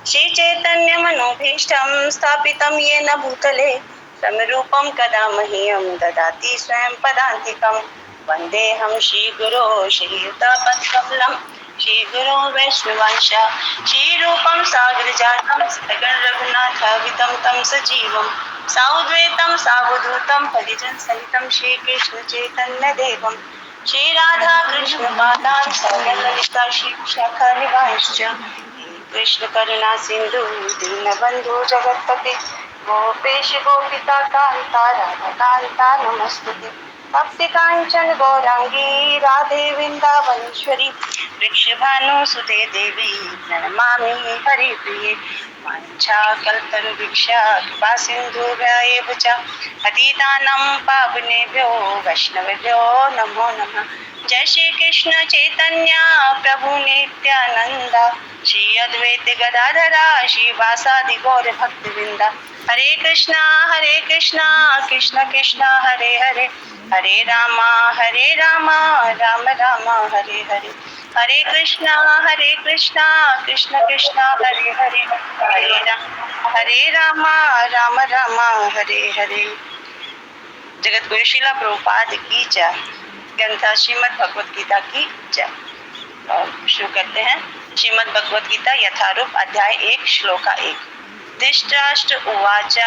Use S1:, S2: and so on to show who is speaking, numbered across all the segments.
S1: श्रीचैतन्यमनोभीष्टं स्थापितं येन भूतले समरूपं कदा मह्यं ददाति स्वयं पदान्तिकं वन्देऽहं श्रीगुरो श्रीयुतापत्कमलं श्रीगुरो वैष्णवांश श्रीरूपं सागरजातं सगं रघुनाथावितं तं सजीवं साउद्वैतं सावधूतं परिजनसहितं श्रीकृष्णचैतन्यदेवं श्रीराधा कृष्णपादान् सर्वललिता श्रीशाखानिवांश्च कृष्ण करुणा सिंधु दीनबंधु जगत्पते गोपेश गोपिका कांता राधा कांता नमस्तुते भक्ति कांचन गौरांगी राधे वृंदावनेश्वरी वृक्षभानुसुते देवी प्रणमामि हरिप्रिये वाञ्छाकल्पतरुभिक्षा कृपा सिन्धुभ्येव च पतितानां पावनेभ्यो वैष्णवेभ्यो नमो नमः। जय श्री कृष्ण चैतन्य प्रभु नित्यानंद श्री अद्वैत गदाधरा श्रीवासादि गौर भक्तवृंदा हरे कृष्णा कृष्ण कृष्ण हरे हरे हरे रामा राम राम हरे हरे हरे कृष्णा कृष्ण कृष्ण हरे हरे हरे रामा राम हरे हरे। जगत गुरु श्रीला प्रभुपाद की जय। ग्रंथ श्रीमद् भगवत गीता की जय। शुरू करते हैं। श्रीमद् भगवत गीता यथारूप अध्याय 1 श्लोका 1। धृतराष्ट्र उवाच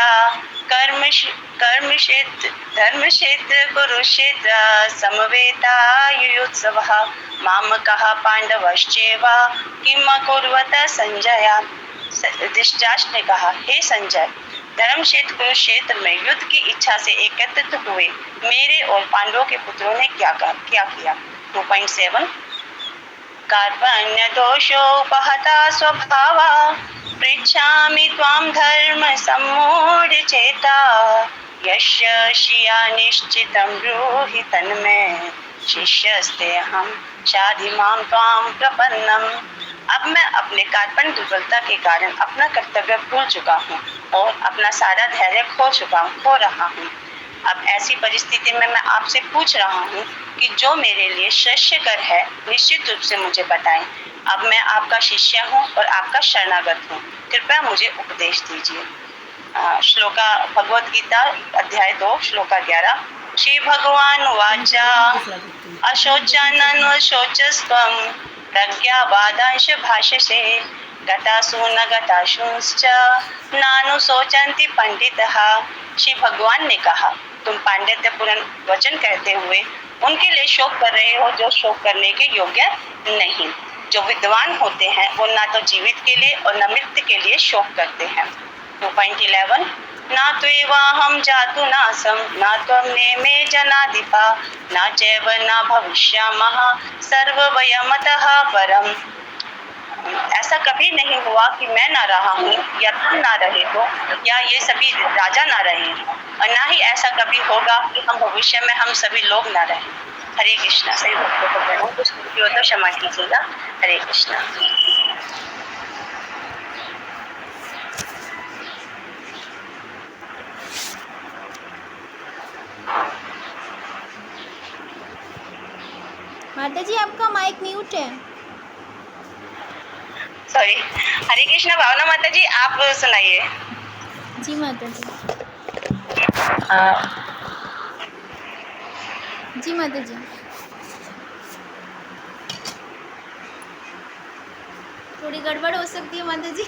S1: धर्मक्षेत्र कुरुक्षेत्र समवेतायुयुत्सवः मामकः पांडवश्चैव किम अकुर्वत संजय। धृतराष्ट्र ने कहा, हे संजय, धर्म क्षेत्र कुरुक्षेत्र में युद्ध की इच्छा से एकत्रित हुए मेरे और पांडवों के पुत्रों ने क्या किया। 2.7 कार्पण्य दोषोपहता स्वभावा पृच्छामि त्वां धर्म सम्मूढ़ चेता यस्य श्रिया निश्चितं ब्रूहि तन्मे शिष्यस्ते हम शाधिमां त्वां प्रपन्नम। अब मैं अपने कार्पण दुर्बलता के कारण अपना कर्तव्य भूल चुका हूँ और अपना सारा धैर्य खो रहा हूँ। अब ऐसी परिस्थिति में मैं आपसे पूछ रहा हूँ कि जो मेरे लिए श्रेष्ठकर है निश्चित रूप से मुझे बताएं। अब मैं आपका शिष्य हूँ और आपका शरणागत हूँ, कृपया मुझे उपदेश दीजिए। श्लोका भगवत गीता अध्याय 2 श्लोका 11। श्री भगवान वाचा अशोचानन शोचस्त्वं प्रज्ञावादांश भाषसे गतासु न गताशुंश्च नानुशोचन्ति पंडितः। श्री भगवान ने कहा, तुम पांडित्यपूर्ण वचन कहते हुए उनके लिए शोक कर रहे हो जो शोक करने के योग्य नहीं। जो विद्वान होते हैं वो ना तो जीवित के लिए और न मृत्यु के लिए शोक करते हैं। 2.11 ना त्वेवाहं जातु नासं न त्वं नेमे जनाधिपा न चैव न भविष्यामः सर्ववयमतः परम्। ऐसा कभी नहीं हुआ कि मैं ना रहा हूँ या तुम ना रहे हो या ये सभी राजा ना रहे हैं, और ना ही ऐसा कभी होगा कि हम भविष्य में हम सभी लोग ना रहें। हरे कृष्णा। सही भक्तों को कहूँ तो क्षमा कीजिएगा। हरे कृष्णा।
S2: माता जी आपका माइक म्यूट है।
S1: सॉरी। हरे कृष्णा। भावना माता जी आप सुनाइए।
S2: जी माता जी। जी माता जी। थोड़ी गड़बड़ हो सकती है माता जी।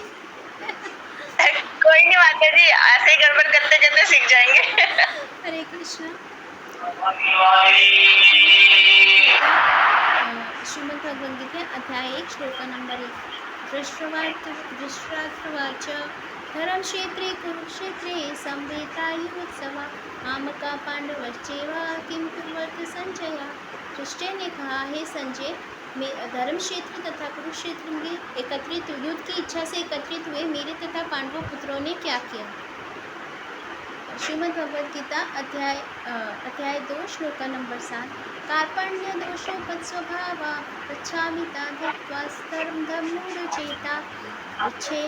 S1: कोई नहीं माता जी, ऐसे ही गड़बड़ करते करते सीख जाएंगे।
S2: हरे कृष्णा। श्रीमद् भगवद गीता अध्याय 1 श्लोका नंबर 1। धृतराष्ट्रवाच धर्मक्षेत्रे कुरुक्षेत्रे संवेतायुत्सवा मामका पांडवश्चैव किम कुर्वत संजय। कृष्ण ने कहा, हे संजय, धर्म क्षेत्र तथा कुरुक्षेत्र में एकत्रित युद्ध की इच्छा से एकत्रित हुए मेरे तथा पांडवों पुत्रों ने क्या किया। श्रीमद् भगवद गीता अध्याय 2 श्लोका नंबर 7। कार्पण्य दोषोपस्वभावा पृच्छामि ताधर्म धर्मूढचेता पृच्छे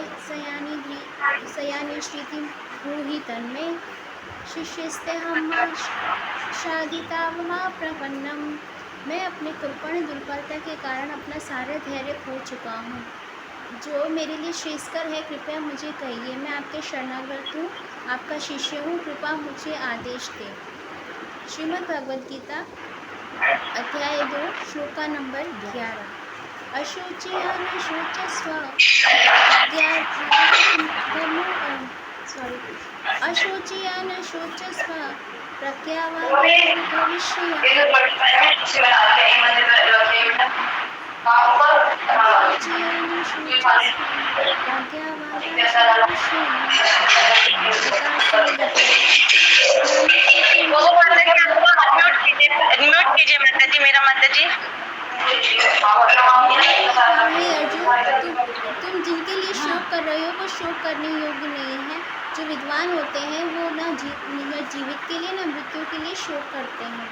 S2: सयानी श्रीति ब्रूहि तन्मे शिष्यस्तेऽहं शाधितावमा प्रपन्नम। मैं अपने कृपण दुर्बलता के कारण अपना सारा धैर्य खो चुका हूँ जो मेरे लिए श्रेयस्कर है कृपया मुझे कहिए। मैं आपके शरणागत हूँ, आपका शिष्य हूँ, कृपा मुझे आदेश दें। श्रीमद् भगवद गीता अध्याय 2 श्लोका नंबर 11। अशोच्या न शोचस्व अशोच्या न शोचस्व प्रज्ञावादाय भविष्य अशोच्या न शोचस्व प्रज्ञावादाय
S1: म्यूट कीजिए माता जी, मेरा माता जी।
S2: हे अर्जुन, तुम जिनके लिए शोक कर रहे हो वो शोक करने योग्य नहीं है। जो विद्वान होते हैं वो न जीवित के लिए न मृत्यु के लिए शोक करते हैं।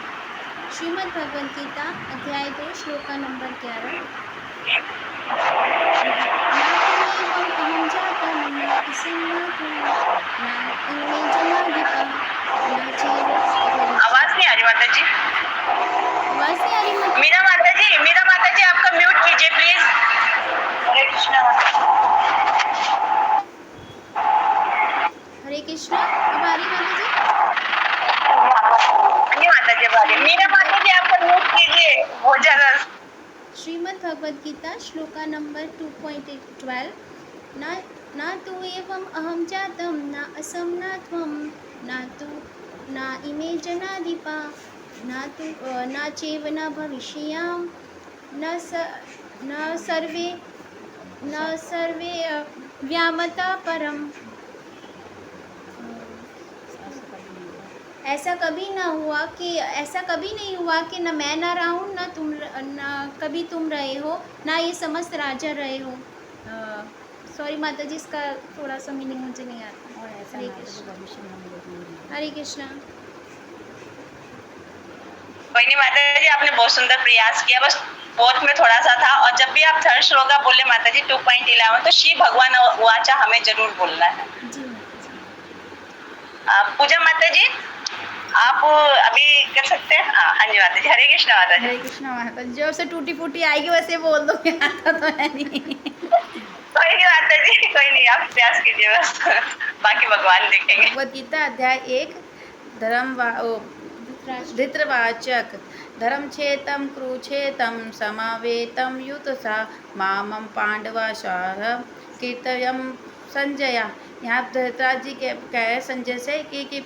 S2: श्रीमद् भगवद गीता अध्याय 2 श्लोका नंबर 11। अहम जातम न असन्नातम न इमे जनाधिपा न चेव।
S1: आवाज नहीं आ रही माता जी।
S2: आवाज नहीं आ रही माता?
S1: मीरा माता जी आपका म्यूट कीजिए प्लीज। हरे कृष्णा।
S2: हरे कृष्णा। अब आ रही माता जी?
S1: नहीं माता जी, बारी मीरा माता जी आपका म्यूट कीजिए, बहुत ज्यादा।
S2: श्रीमद् भगवद गीता श्लोका नंबर 2.12। न तु एवं अहम जातम न असम न त्वम न इमे जनाधिपा न चैव न भविष्याम न सर्वे व्यामता परम। ऐसा कभी नहीं हुआ कि न मैं न रहा हूँ न कभी तुम रहे हो, ना ये समस्त राजा रहे हो। सॉरी माता जी, इसका थोड़ा सा मीनिंग मुझे नहीं आता।
S3: और ऐसा
S2: हरे
S3: ना हो
S2: कृष्णा।
S3: तो भविष्य में हम लोग नहीं।
S2: हरे कृष्णा।
S1: कोई नहीं माता जी, आपने बहुत सुंदर प्रयास किया, बस फोर्थ में थोड़ा सा था। और जब भी आप थर्ड श्लोका बोले माता जी 2.11, तो श्री भगवान वाचा हमें जरूर बोलना है।
S2: जी माता जी।
S1: पूजा माता जी आप अभी कर सकते हैं। हाँ जी माता जी। हरे कृष्णा माता जी।
S3: हरे कृष्णा माता जी, जो से टूटी फूटी आएगी वैसे बोल दो, आता तो है नहीं।
S1: कोई नहीं माता जी, कोई नहीं, आप प्रयास कीजिए बस, बाकी भगवान देखेंगे।
S3: भगवद गीता अध्याय 1 धृतराष्ट्रवाचक धर्मक्षेत्रं कुरुक्षेत्रं समावेतं युतसा मामं पांडवाशाह कीर्तयं संजय। यहाँ धृतराज जी के कह रहे संजय से कि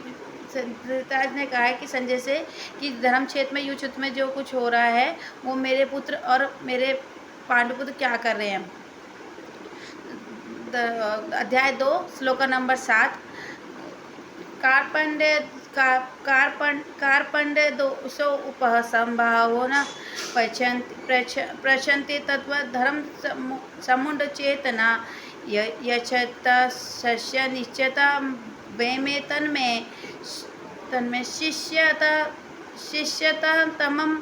S3: धृतराज ने कहा है कि संजय से कि धर्म क्षेत्र में युद्ध में जो कुछ हो रहा है वो मेरे पुत्र और मेरे पांडुपुत्र क्या कर रहे हैं। अध्याय 2 श्लोका नंबर 7। कार्पण्य दोषो उपसंभावो न प्रचन्ति तत्व धर्म समुंड चेतना यच्छत शस्य निश्चता वेमे तन्मे शिष्यता तमम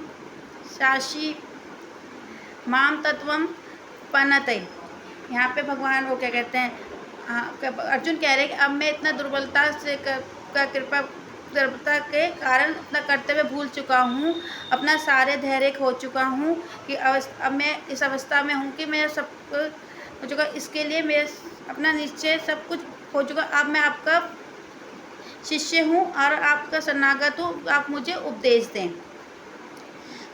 S3: शाशी माम तत्वम पनते। यहाँ पे भगवान वो क्या कहते हैं, अर्जुन कह रहे हैं कि अब मैं इतना दुर्बलता से कृपा के कारण अपना कर्तव्य भूल चुका हूँ, अपना सारे धैर्य खो चुका हूँ कि अब मैं इस अवस्था में हूँ कि मैं सब हो चुका, इसके लिए मैं अपना निश्चय सब कुछ हो चुका। अब मैं आपका शिष्य हूँ और आपका शरणागत हूँ, आप मुझे उपदेश दें।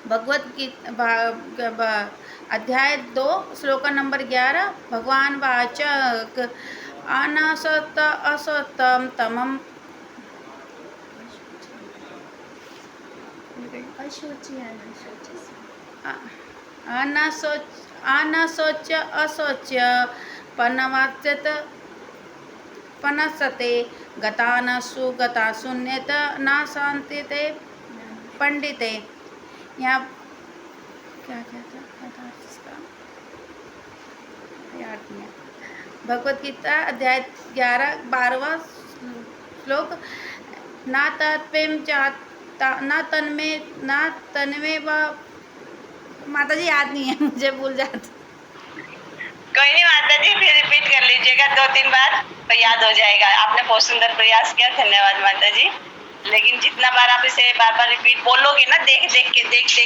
S3: भगवत गीता अध्याय 2 श्लोका नंबर 11। भगवान वाचक अनासत असतम तमम अनशोच अशोच्य पनसते गतानसु गता शून्यत न शांति पंडिते। यहाँ क्या था इसका याद नहीं। भगवद गीता अध्याय 11 12वां श्लोक। ना तत्वेम जाता ना तन्मे व माता जी याद नहीं है मुझे, भूल जाती।
S1: कोई नहीं माता जी, फिर रिपीट कर लीजिएगा 2-3 बार तो याद हो जाएगा। आपने बहुत सुंदर प्रयास किया, धन्यवाद माता जी। लेकिन जितना बार आप इसे बार बार रिपीट बोलोगे ना, देख देख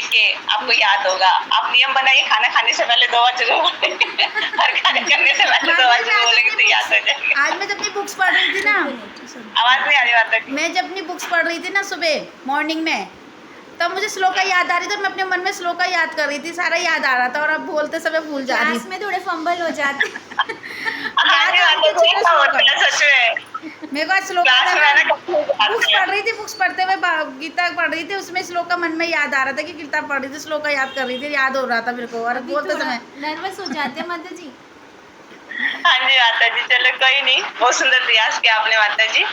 S1: के आपको याद होगा। आप नियम बनाइए, खाना खाने से पहले 2 बार जरूर बोलेंगे। हर खाना करने से पहले 2 बार जरूर बोलेंगे तो याद हो जाएगा।
S3: आज मैं जब अपनी बुक्स पढ़ रही थी ना,
S1: आवाज नहीं आ रही माता जी।
S3: मैं जब अपनी बुक्स पढ़ रही थी ना सुबह मॉर्निंग में, तब मुझे श्लोका याद आ रही थी, मैं अपने मन में श्लोका याद कर रही थी, सारा याद आ रहा था, और अब बोलते समय भूल जा रही
S2: क्लास में थोड़े फंबल हो जाते।
S1: हाँ जी, माता जी, ऐसा होता है सच में।
S3: मेरे को आज श्लोका
S1: क्लास में ना कभी
S3: बुक्स पढ़ रही थी, बुक्स पढ़ते हुए गीता पढ़ रही थी, उसमें श्लोका मन में याद आ रहा था कि गीता पढ़ रही थी, श्लोका याद कर रही थी, याद हो रहा था मेरे को, और बोलते समय
S2: नर्वस हो जाते हैं माता जी।
S1: हाँ जी माता जी, चलो कोई नहीं, बहुत सुंदर प्रयास किया आपने माता जी।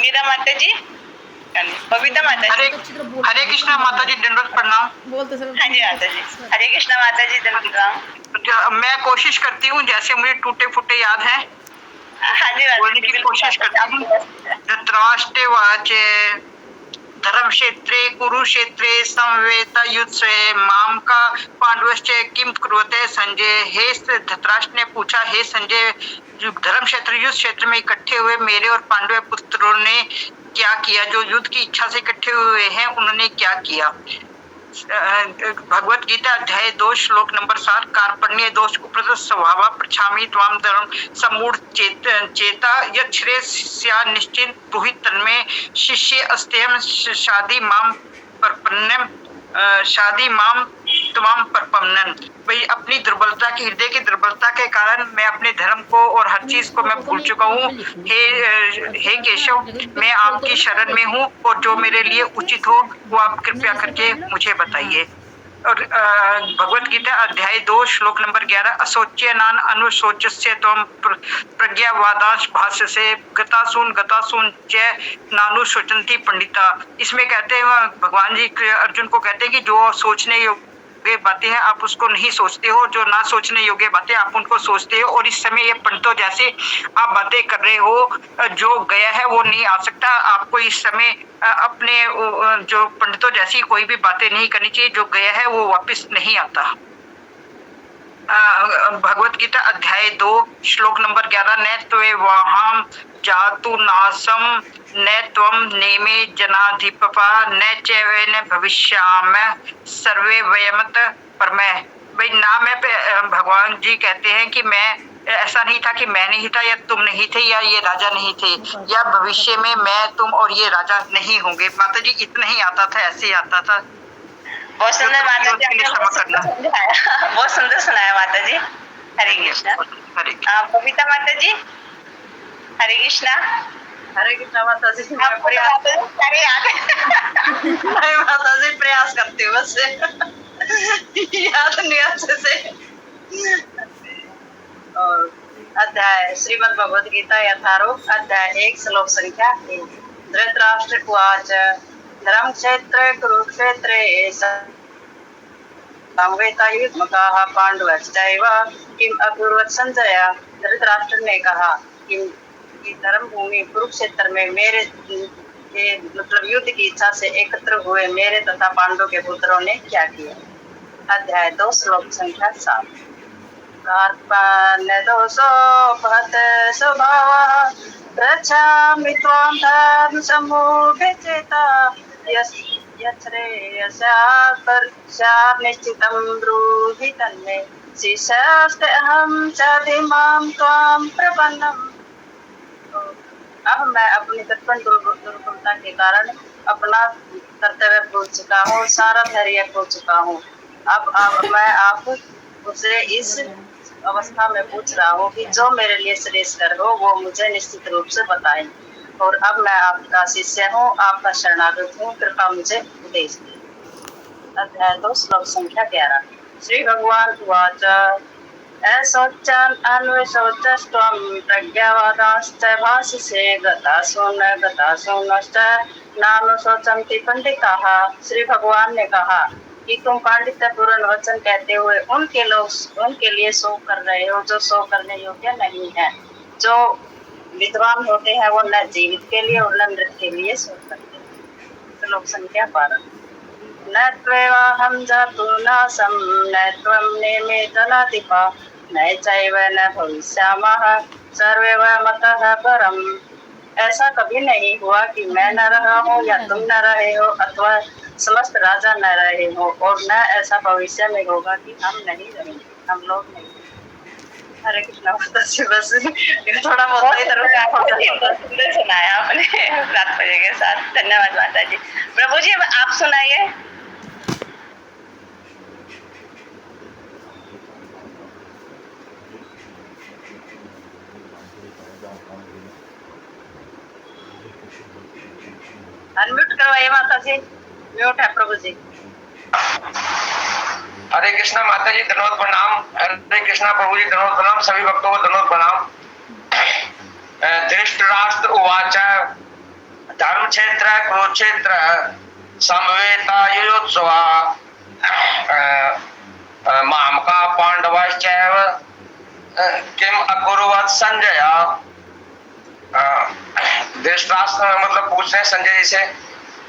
S1: मीरा माता जी, बबीता माता जी।
S4: हरे कृष्णा माता जी, दंडवत प्रणाम।
S3: बोलते समय।
S1: हाँ जी माता जी, हरे कृष्णा माता जी, दंडवत प्रणाम।
S4: मैं कोशिश करती हूँ, जैसे मुझे टूटे फूटे याद है
S1: हाँ जी माता
S4: बोलने
S1: जी,
S4: की
S1: बिल्कुल
S4: कोशिश
S1: माता
S4: करती
S1: जी,
S4: हूँ। धृतराष्ट्रवाच धर्म क्षेत्रे कुरुक्षेत्रे समवेता युत्सवे माम का पांडवश्च किम कुर्वते संजय। हे धृतराष्ट्र ने पूछा, हे संजय, जो धर्म क्षेत्र युद्ध क्षेत्र में इकट्ठे हुए मेरे और पांडव पुत्रों ने क्या किया? जो युद्ध की इच्छा से इकट्ठे हुए हैं उन्होंने क्या किया? भगवत गीता अध्याय 2 श्लोक नंबर 7। कार्पण्य दोष उपरत स्वभाव प्रछामी त्वाम धर्म समूढ़ चेता यच्छ्रे स्या निश्चित ब्रूहि तन्मे शिष्य अस्तेयम शादी माम परपन्नम शादी माम तमाम परपन्नन। भाई अपनी दुर्बलता की, हृदय की दुर्बलता के कारण मैं अपने धर्म को और हर चीज को मैं भूल चुका हूँ। हे केशव, मैं आपकी शरण में हूँ और जो मेरे लिए उचित हो वो आप कृपया करके मुझे बताइए। और भगवत गीता अध्याय 2 श्लोक नंबर 11। असोच्यनान अनुशोच्यस्य त्वं प्रज्ञावादांश भाष्य से गतासून च नानु शोचंती पंडिता। इसमें कहते हैं भगवान जी अर्जुन को कहते हैं कि जो सोचने योग्य बातें हैं आप उसको नहीं सोचते हो, जो ना सोचने योग्य बातें आप उनको सोचते हो, और इस समय ये पंडितों जैसे आप बातें कर रहे हो, जो गया है वो नहीं आ सकता। आपको इस समय अपने जो पंडितों जैसी कोई भी बातें नहीं करनी चाहिए, जो गया है वो वापस नहीं आता। भगवत गीता अध्याय 2 श्लोक नंबर 11। न त्वे वहां जातु नासम न त्वं नेमे जनाधिपपा न चैवेन भविष्याम सर्वे वयमत परमः। भाई ना मैं भगवान जी कहते हैं कि मैं ऐसा नहीं था कि मैं नहीं था या तुम नहीं थे या ये राजा नहीं थे, या भविष्य में मैं तुम और ये राजा नहीं होंगे। माता जी इतना ही आता था, ऐसे ही आता था।
S1: बहुत सुंदर माता जी, आपने बहुत सुंदर सुनाया माता जी। हरे कृष्णा। बबीता माता जी, हरे कृष्णा।
S4: हरे कृष्णा माता जी।
S1: नहीं
S4: माता जी, प्रयास करती हूँ बस याद नहीं अच्छे से।
S1: अध्याय श्रीमद् भगवद गीता यथारूप अध्याय 1 श्लोक संख्या 1। धृतराष्ट्र उवाच धर्म क्षेत्रे कुरुक्षेत्रे समवेतायुत्मकाः पांडवश्चैव किम अकुर्वत संजय। धृतराष्ट्र ने कहा कि धर्म भूमि कुरुक्षेत्र में मेरे मतलब युद्ध की इच्छा से एकत्र हुए मेरे तथा पांडव के पुत्रों ने क्या किया। अध्याय 2 श्लोक संख्या 7। कार्पण्यदोषोपहत स्वभावः पृच्छामि त्वां धर्म समूढे चेता यच्छ्रेयस्यात् निश्चितं ब्रूहि तन्मे शिष्यस्तेऽहं चाधिमां त्वां प्रपन्नम्। अब मैं अपनी दर्पण दुर्बलता के कारण अपना कर्तव्य भूल चुका हूँ, सारा धैर्य खो चुका हूँ। अब मैं आप उसे इस अवस्था में पूछ रहा हूँ कि जो मेरे लिए श्रेष्ठकर हो वो मुझे निश्चित रूप से बताएं। और अब मैं आपका शिष्य हूँ, आपका शरणागत हूँ, कृपा मुझे उपदेश दें। अध्याय 2 श्लोक संख्या 11। श्री भगवान उवाच असोच्चान् अन्वेषोच्चस्त्वं प्रज्ञावादांश्च भाषसे गतासूनश्च नानुशोचन्ति पंडिताः। श्री भगवान ने कहा कि तुम पांडित्यपूर्ण वचन कहते हुए उनके लिए शोक कर रहे हो जो शोक करने योग्य नहीं है। जो विद्वान होते हैं वो न जीवित के लिए और न मृत के लिए शोक करते हैं। श्लोक संख्या 12। न त्वेवाहं जातु नासं न त्वं नेमे जनाधिपा न चैव न भविष्यामः सर्वे वयमतः परम्। ऐसा कभी नहीं हुआ कि मैं न रहा हूँ या तुम न रहे हो अथवा समस्त राजा न रहे हो, और न ऐसा भविष्य में होगा कि हम नहीं रहेंगे, हम लोग नहीं। हरे कृष्णा माता जी। बस थोड़ा बहुत इधर सुंदर सुनाया आपने तात्पर्य के साथ। धन्यवाद माता जी। प्रभु जी अब आप सुनाइए। अनम्यूट करवाइए माता जी, म्यूट है प्रभु जी।
S5: हरे कृष्णा माता जी, धन्यवाद प्रणाम। हरे कृष्णा प्रभु जी, धन्यवाद प्रणाम। सभी भक्तों को धन्यवाद प्रणाम। धृतराष्ट्र उवाच धर्म क्षेत्र कुरुक्षेत्र समवेतायुत्सवा मामका पांडवश्चैव किम अकुर्वत संजय। धृतराष्ट्र मतलब पूछ रहे संजय जी से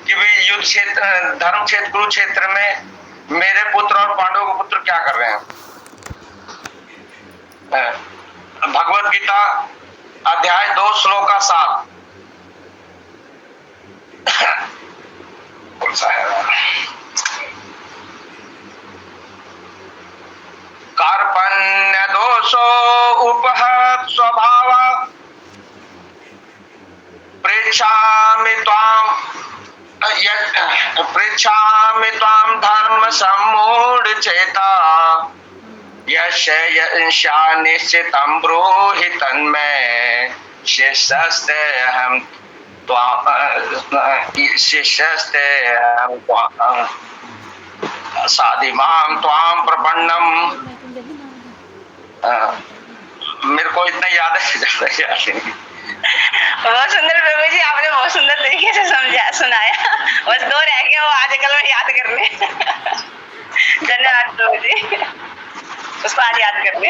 S5: कि भी युद्ध क्षेत्र धर्म क्षेत्र कुरुक्षेत्र में मेरे पुत्र और पांडवों के पुत्र क्या कर रहे हैं। भगवत गीता अध्याय 2 श्लोक का 7। कौन सा है? कार्पण्य दोषो उपहत स्वभाव पृच्छामि त्वां धर्म सम्मूढ़ चेता यस्या निश्चितं ब्रूहि तन्मे शिष्यस्ते हम साधिमां त्वां प्रपन्नम। मेरे को इतना याद है, ज्यादा याद नहीं।
S1: बहुत सुंदर प्रभु जी, आपने बहुत सुंदर तरीके से समझा सुनाया। बस 2 रह गए, वो आजकल में याद कर ले। धन्यवाद प्रभु जी, उसको आज याद कर ले।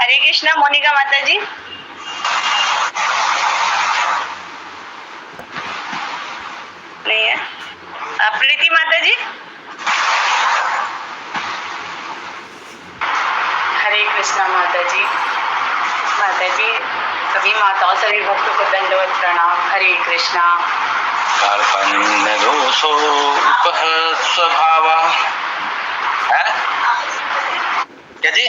S1: हरे कृष्णा मोनिका माता जी। नहीं है। प्रीति माता जी। हरे कृष्णा माता जी। माता जी सभी माताओं सभी भक्तों को दंडवत प्रणाम। हरे कृष्णा।
S5: कार्पण्य दोषो उपहत स्वभाव है क्या जी?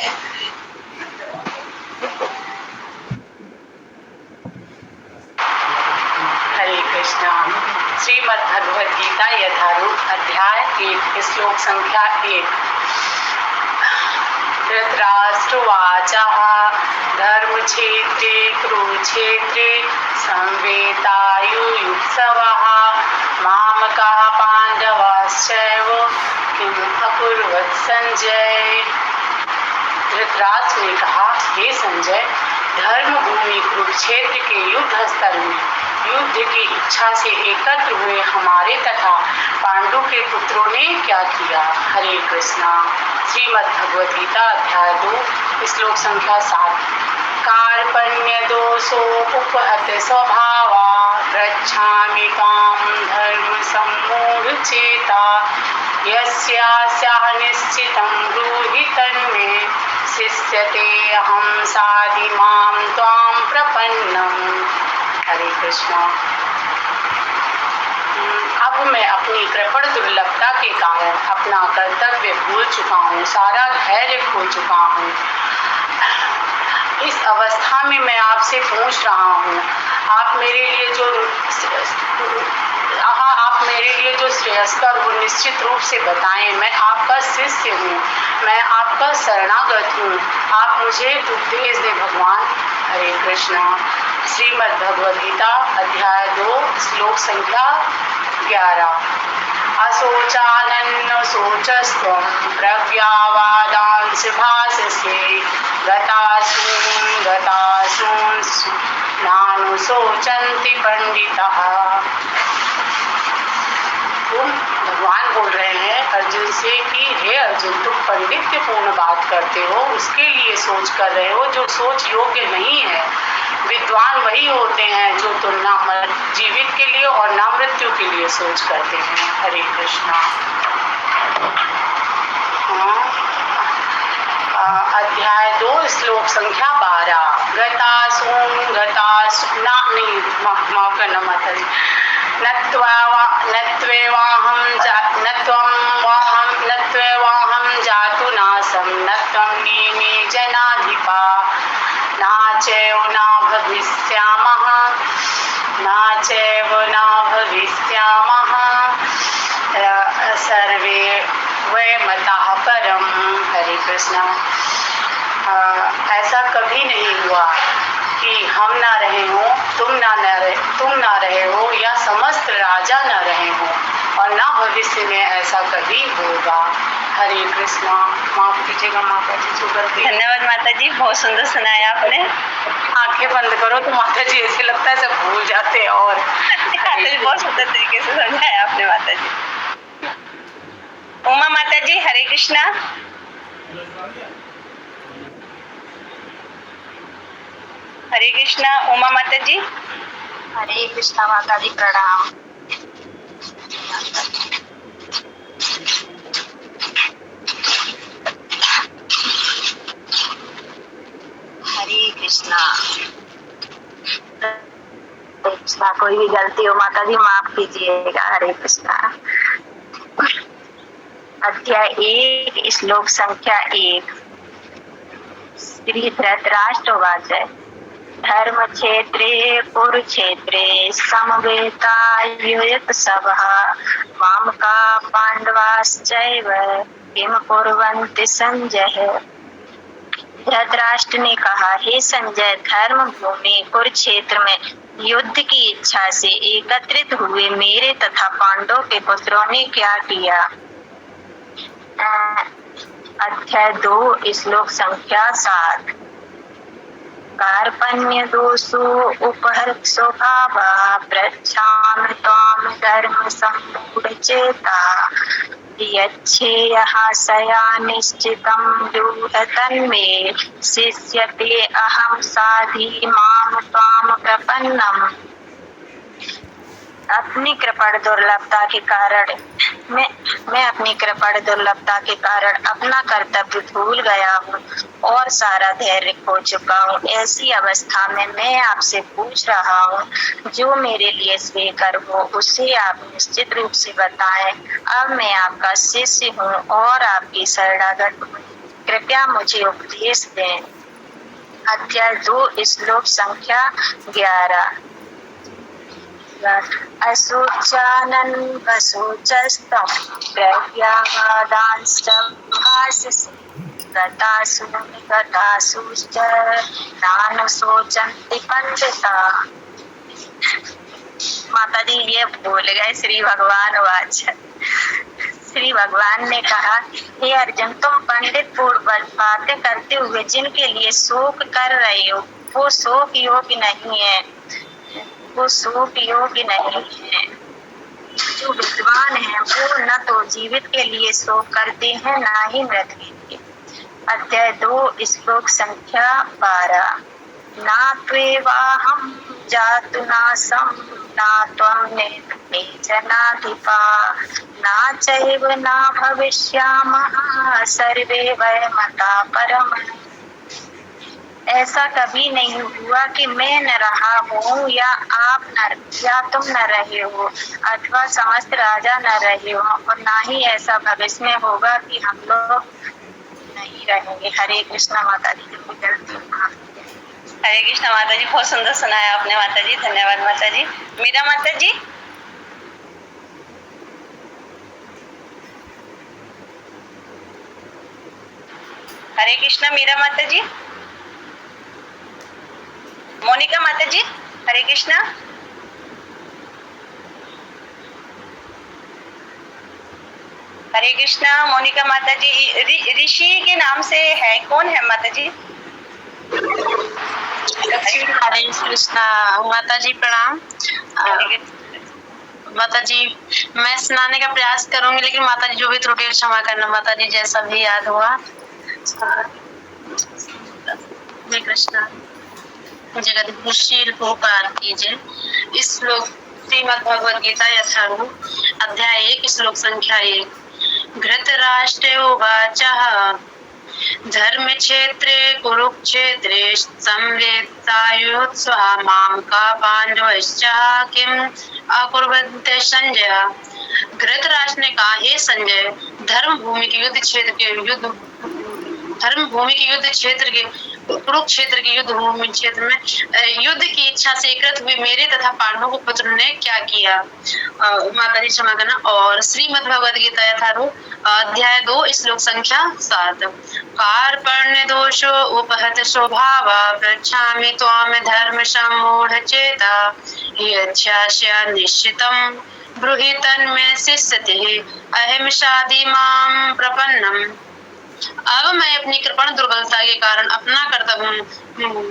S1: हरे कृष्णा। श्रीमद् भगवद गीता यथारूप अध्याय 1 श्लोक संख्या 1। धृतराष्ट्रवाचः धर्मक्षेत्रे कुरुक्षेत्रे संवेतायुयुत्सवः मामकाः पांडवाश्चैव किम अकुर्वत संजय। धृतराष्ट्र ने कहा, हे संजय, धर्म भूमि कुरुक्षेत्र के युद्ध स्थल में युद्ध की इच्छा से एकत्र हुए हमारे तथा पांडु के पुत्रों ने क्या किया। हरे कृष्णा। श्रीमद् भगवद गीता अध्याय 2 श्लोक संख्या 7। कार्पण्य दोषो उपहत स्वभावा पृच्छामि त्वां धर्म सम्मूढ़ चेता यस्यास्याः निश्चितं ब्रूहि तन्मे शिष्यते अहं साधिमां त्वां प्रपन्नम्। हरे कृष्णा। अब मैं अपनी कृपण दुर्लभता के कारण अपना कर्तव्य भूल चुका हूँ, सारा धैर्य खो चुका हूँ। इस अवस्था में मैं आपसे पूछ रहा हूँ, आप मेरे लिए जो श्रेयस्कर वो निश्चित रूप से बताएं। मैं आपका शिष्य हूँ, मैं आपका शरणागत हूँ, आप मुझे उपदेश दें भगवान। हरे कृष्णा। श्रीमद् भगवद गीता अध्याय 2 श्लोक संख्या 11। अशोचानन्न शोचस्त्वं प्रज्ञावादांश भाषसे गतासून् नानु शोचन्ति पंडितः। भगवान बोल रहे हैं अर्जुन से कि हे अर्जुन, तुम पंडित्यपूर्ण बात करते हो, उसके लिए सोच कर रहे हो जो सोच योग्य नहीं है। विद्वान वही होते हैं जो तो ना जीवित के लिए और ना मृत्यु के लिए सोच करते हैं। हरे कृष्णा। अध्याय 2 श्लोक संख्या 12। नहीं माफ करना माता जी। नत्वेवाहं जातु नासं न त्वं नीमे जनाधिपा नाचैव न भविष्यामः सर्वे वयमतः परम। हरे कृष्ण। ऐसा कभी नहीं हुआ कि हम ना रहे हो, तुम ना रहे हो या समस्त राजा ना रहे हो, और ना भविष्य में ऐसा कभी होगा। हरे कृष्णा। माफ कीजिएगा माता जी, शुक्र।
S6: धन्यवाद माता जी, बहुत सुंदर सुनाया आपने।
S1: आंखें बंद करो तो माता जी ऐसे लगता है सब भूल जाते हैं। और
S6: बहुत सुंदर तरीके से समझाया आपने माता जी। उमा माता जी हरे कृष्णा। हरे कृष्णा उमा माता जी।
S7: हरे कृष्णा माता जी, प्रणाम। हरे कृष्णा। कृष्णा, कोई भी गलती हो माता जी माफ कीजिएगा। हरे कृष्णा। अध्याय 1 श्लोक संख्या 1। श्री धृतराष्ट्र उवाच धर्म क्षेत्रे कुरुक्षेत्रे समवेतायुयुत्सवः मामका पांडवाश्चैव किम कुर्वन्ति संजय। धृतराष्ट्र ने कहा, हे संजय, धर्म भूमि कुरुक्षेत्र में युद्ध की इच्छा से एकत्रित हुए मेरे तथा पांडवों के पुत्रों ने क्या किया। अध्याय 2 श्लोक संख्या 7। कार्पण्य दोषो उपहर स्वभावा प्रच्छामि त्वां धर्म सम्मूढचेता यच्छेयः सया निश्चितं व्यूह तन्मे शिष्यते अहं साधि मां त्वां प्रपन्नम्। अपनी कृपण दुर्लभता के कारण मैं अपनी कृपण दुर्लभता के कारण अपना कर्तव्य भूल गया हूँ और सारा धैर्य खो चुका हूँ। ऐसी अवस्था में मैं आपसे पूछ रहा हूँ, जो मेरे लिए स्वीकार हो उसे आप निश्चित रूप से बताएं। अब मैं आपका शिष्य हूँ और आपकी शरणागत हूँ, कृपया मुझे उपदेश दें। अध्याय 2 श्लोक संख्या 11। अशोचानन् वशोचस्तं प्रज्ञावादांश्च भाषसे गतासुश्च नानुशोचन्ति पंडिताः। माता जी ये भूल गए। श्री भगवान वाच। श्री भगवान ने कहा, हे अर्जुन, तुम पंडित पूर्व बातें करते हुए जिनके लिए शोक कर रहे हो वो शोक योग्य नहीं है। जो विद्वान है वो न तो जीवित के लिए शोक करते हैं न ही मृत के लिए। अध्याय 2 श्लोक संख्या 12। ना त्वेवाहं जातु नासं न त्वं नीमे जनाधिपा ना चैव न भविष्यामः सर्वे वयमतः परम। ऐसा कभी नहीं हुआ कि मैं न रहा हूँ या तुम न रहे हो अथवा समस्त राजा न रहे हो, और ना ही ऐसा भविष्य में होगा कि हम लोग नहीं रहेंगे। हरे कृष्णा माता जी।
S6: हरे कृष्णा माता जी, बहुत सुंदर सुनाया आपने माता जी। धन्यवाद माता जी। मीरा माता जी। हरे कृष्णा मीरा माता जी। मोनिका माता जी हरे कृष्णा। हरे कृष्णा मोनिका माता जी। ऋषि के नाम से है, कौन है माता जी?
S7: हरे कृष्णा माता जी, प्रणाम। माता जी मैं सुनाने का प्रयास करूंगी, लेकिन माता जी जो भी त्रुटि क्षमा करना माता जी, जैसा भी याद हुआ। हरे कृष्णा। जगदीशील पुकार कीजिए। इस श्लोक श्रीमद् भगवद गीता यथारूप अध्याय 1 श्लोक संख्या 1।
S6: धृतराष्ट्र उवाच धर्मक्षेत्रे कुरुक्षेत्रे संवेत्तायुत्सव मामका पांडवश्च किम अकुर्वन्त संजय। धृतराष्ट्र ने कहा, हे संजय, धर्म भूमि के युद्ध क्षेत्र के कुरुक्षेत्र के युद्ध भूमि क्षेत्र में युद्ध की इच्छा से एकत्र हुए मेरे तथा पांडवों के पुत्र ने क्या किया। माता जी क्षमा करना। और श्रीमद् भगवद गीता यथारूप अध्याय 2 श्लोक संख्या 7। कार्पण्य दोषो उपहत स्वभाव पृच्छामि त्वाम धर्म सम्मूढ़ चेता यच्छास्य निश्चितं ब्रूहि तन्मे शिष्यते अहिंसादि मां प्रपन्नम्। अब मैं अपनी कृपण दुर्बलता के कारण अपना कर्तव्य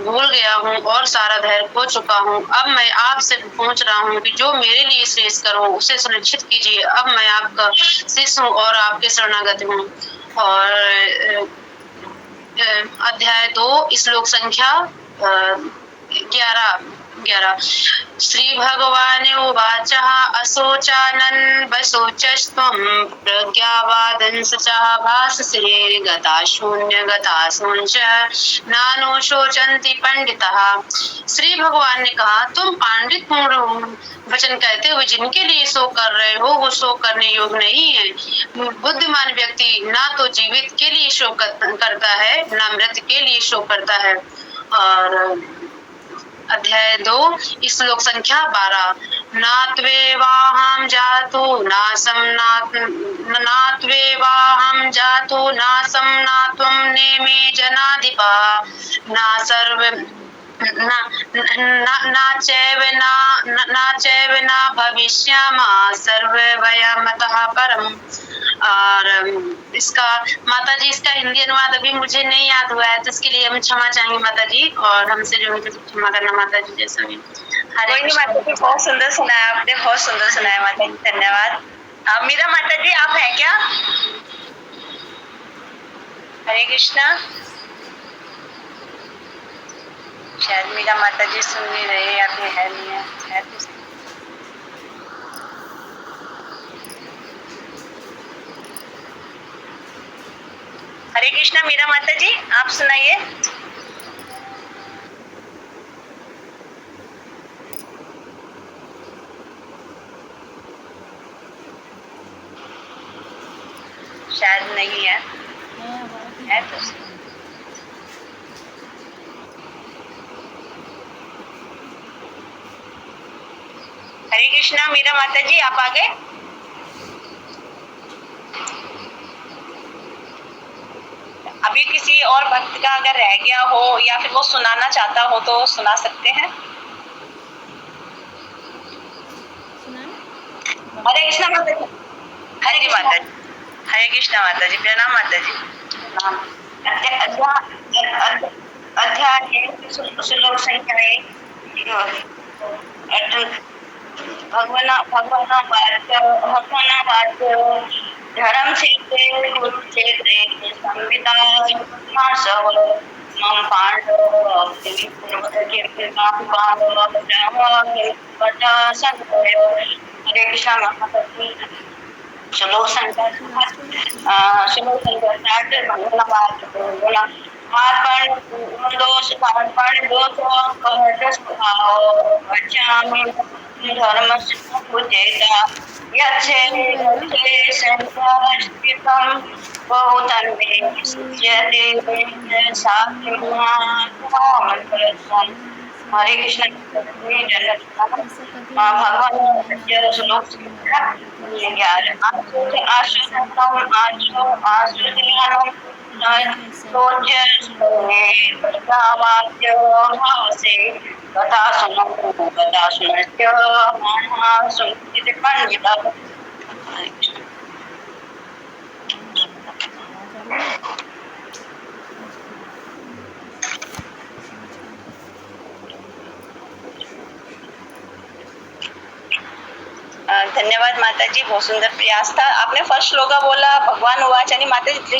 S6: भूल गया हूँ और सारा धैर्य खो चुका हूँ। अब मैं आपसे पूछ रहा हूँ कि जो मेरे लिए श्रेष्ठ हो उसे सुनिश्चित कीजिए। अब मैं आपका शिष्य हूँ और आपके शरणागत हूँ। और अध्याय 2 श्लोक संख्या 11। श्री भगवान उवाच अशोचानन् वशोचस्त्वं प्रज्ञावादंस च भाससे गता शून्य गता शून्च नानो शोचन्ति पंडितः। श्री भगवान ने कहा, तुम पंडित पूर्ण वचन कहते हुए जिनके लिए शोक कर रहे हो वो शोक करने योग्य नहीं है। बुद्धिमान व्यक्ति ना तो जीवित के लिए शोक करता है ना मृत के लिए शोक करता है। और अध्याय 2 श्लोक संख्या 12। नात्वेवाहं जातु नासं नात्वं नेमे जनाधिपा न चैव न भविष्यामः सर्वे वयमतः परम्। और इसका माता जी इसका हिंदी अनुवाद अभी मुझे नहीं याद हुआ है, तो इसके लिए हम क्षमा चाहेंगे माता जी, और हमसे जो है क्षमा करना माता जी। जैसा भी
S1: कोई नहीं माता जी, बहुत सुंदर सुनाया आपने, बहुत सुंदर सुनाया माता जी, धन्यवाद। मीरा माता जी आप हैं क्या? हरे कृष्णा। शायद मीरा माता जी सुन नहीं रहे या फिर है नहीं है तो हरे कृष्णा। मीरा माता जी आप सुनाइए। शायद नहीं है तो हरे कृष्णा। मीरा माता जी आप आ गए? अभी किसी और भक्त का अगर रह गया हो या फिर वो सुनाना चाहता हो तो सुना सकते हैं। हरे कृष्णा माता जी। हरे माता जी। हरे कृष्णा माता जी। प्रणाम माता जी। अध्याय श्लोक संख्या 1। धर्म क्षेत्रे कुरुक्षेत्रे संविदाय मम पांडव हरे कृष्णा माता जी। श्लोक संख्या हरे कृष्ण। भगवान श्लोक 11। धन्यवाद माता जी, बहुत सुंदर प्रयास था। आपने फर्स्ट श्लोका बोला भगवान उवाच आणि माता जी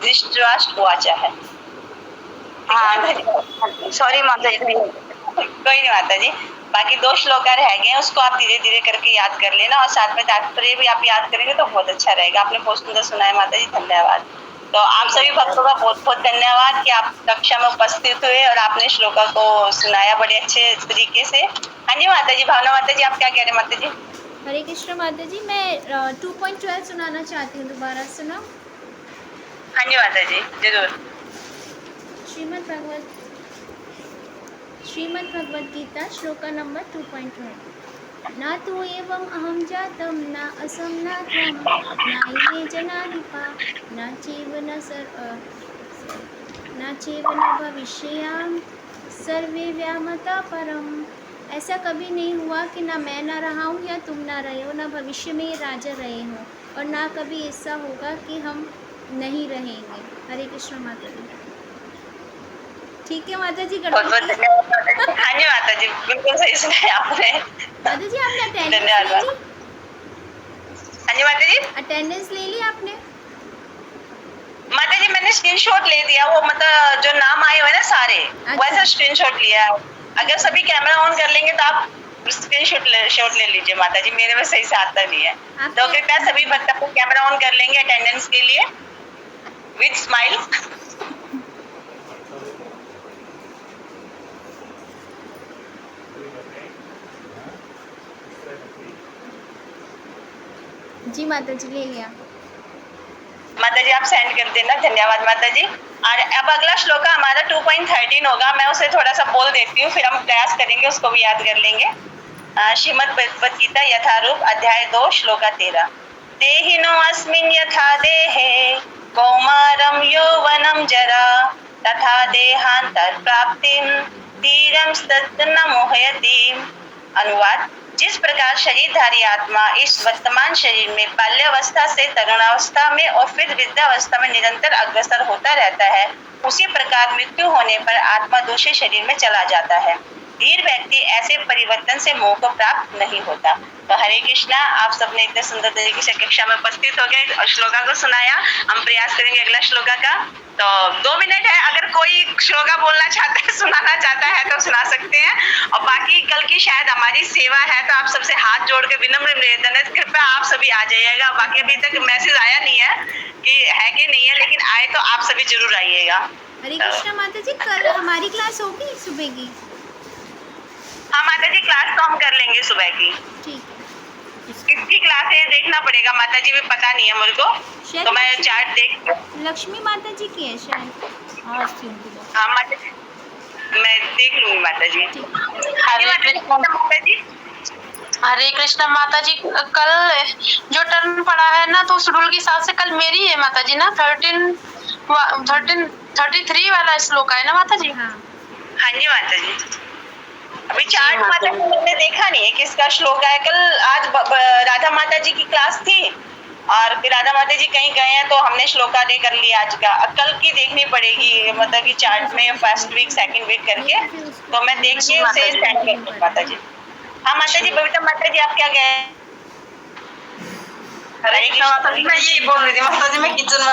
S1: धृतराष्ट्र उवाच है। हाँ सॉरी माता जी। कोई नहीं माता जी। बाकी 2 श्लोका रह गए हैं, उसको आप धीरे धीरे करके याद कर लेना और साथ में तात्पर्य भी आप याद करेंगे तो बहुत अच्छा रहेगा। आपने बहुत सुंदर सुनाया माता जी, धन्यवाद। तो आप सभी भक्तों का बहुत बहुत धन्यवाद कि आप कक्षा में उपस्थित हुए और आपने श्लोका को सुनाया बड़े अच्छे तरीके से। हाँ जी माता जी, भावना माता जी, आप क्या कह रहे हैं माता जी?
S2: हरे कृष्ण माता जी, मैं 2.12 सुनाना चाहती हूँ, दोबारा सुना।
S1: हाँ जी माता जी, जरूर।
S2: श्रीमद् भगवद गीता श्लोका नंबर 2.12। न तु एवं अहं जातं न असं न त्वं नान्ये जनाधिपा न चैव न भविष्यामि सर्वे व्यामता परम। ऐसा कभी नहीं हुआ कि ना मैं ना रहा हूँ या तुम ना रहे हो, ना भविष्य में ये राजा रहे हो, और ना कभी ऐसा होगा कि हम नहीं रहेंगे। हरे कृष्ण माता जी। ठीक है माता जी,
S1: बहुत बहुत धन्यवाद माता जी। हाँ जी माता जी, बिल्कुल सही सुनाया आपने।
S2: माता जी आपने अटेंडेंस
S1: धन्यवाद।
S2: ले ली?
S1: हाँ जी माता जी।
S2: अटेंडेंस ले ली आपने?
S1: माता जी मैंने स्क्रीनशॉट ले दिया, वो मतलब जो नाम आए हुए ना सारे, वैसा स्क्रीनशॉट लिया है। अगर सभी कैमरा ऑन कर लेंगे तो आप स्क्रीनशॉट ले लीजिए माता जी, मेरे में सही से आता नहीं है। तो कृपया सभी भक्त को कैमरा ऑन कर लेंगे अटेंडेंस के लिए विद स्माइल।
S2: जी माता जी, ले लिया।
S1: माता जी आप सेंड कर देना, धन्यवाद माता जी। और अब अगला श्लोका हमारा 2.13 होगा, मैं उसे थोड़ा सा बोल देती हूँ, फिर हम प्रयास करेंगे उसको भी याद कर लेंगे। श्रीमद् भगवद गीता यथारूप अध्याय 2 श्लोका 13। देहिनो अस्मिन् यथा देहे कौमारं यौवनं जरा तथा देहांतर प्राप्तिं धीरं तत् न मोहयति। अनुवाद: जिस प्रकार शरीरधारी आत्मा इस वर्तमान शरीर में बाल्यावस्था से तरुणावस्था में और फिर वृद्धावस्था में निरंतर अग्रसर होता रहता है, उसी प्रकार मृत्यु होने पर आत्मा दूसरे शरीर में चला जाता है। धीर व्यक्ति ऐसे परिवर्तन से मोह को प्राप्त नहीं होता। तो हरे कृष्णा, आप सबने इतने सुंदर तरीके से कक्षा में उपस्थित हो गए और श्लोका को सुनाया। हम प्रयास करेंगे अगला श्लोका का। तो 2 मिनट है, अगर कोई श्लोका बोलना चाहता है, सुनाना चाहता है तो सुना सकते हैं। और बाकी कल की शायद हमारी सेवा है, तो आप सबसे हाथ जोड़ के विनम्र निवेदन है, कृपया आप सभी आ जाइएगा। बाकी अभी तक मैसेज आया नहीं है कि नहीं है, लेकिन आए तो आप सभी जरूर आइएगा।
S2: हरे कृष्णा माता जी, कल हमारी क्लास होगी सुबह की?
S1: हाँ माता जी, क्लास तो हम कर लेंगे सुबह की।
S2: ठीक है।
S1: किसकी क्लास है देखना पड़ेगा माता जी, भी पता नहीं है मुझे को, तो मैं चार्ट देख।
S2: लक्ष्मी माता जी की है शायद।
S1: हाँ माता जी, मैं देख लूंगी माता जी। माता जी
S6: हरे कृष्णा माता जी, कल जो टर्न पड़ा है ना, तो शेड्यूल के हिसाब से कल मेरी है माता जी ना। 33 वाला श्लोक है ना माता जी?
S2: हाँ
S1: जी माता जी। अभी चार्ट माता जी मैंने देखा नहीं है किसका श्लोक है कल। आज राधा माता जी की क्लास थी और राधा माता जी कहीं गए हैं, तो हमने श्लोका डे कर लिया आज का। कल की देखनी पड़ेगी, मतलब कि चार्ट में फर्स्ट वीक सेकंड वीक करके, तो मैं देख के उसे सेंड कर दूँ माता जी। हाँ माता जी, बबीता माता जी आप क्या कह रहे हैं?
S8: हरे कृष्ण माता जी, मैं यही बोल रही थी माता जी, मैं किचन में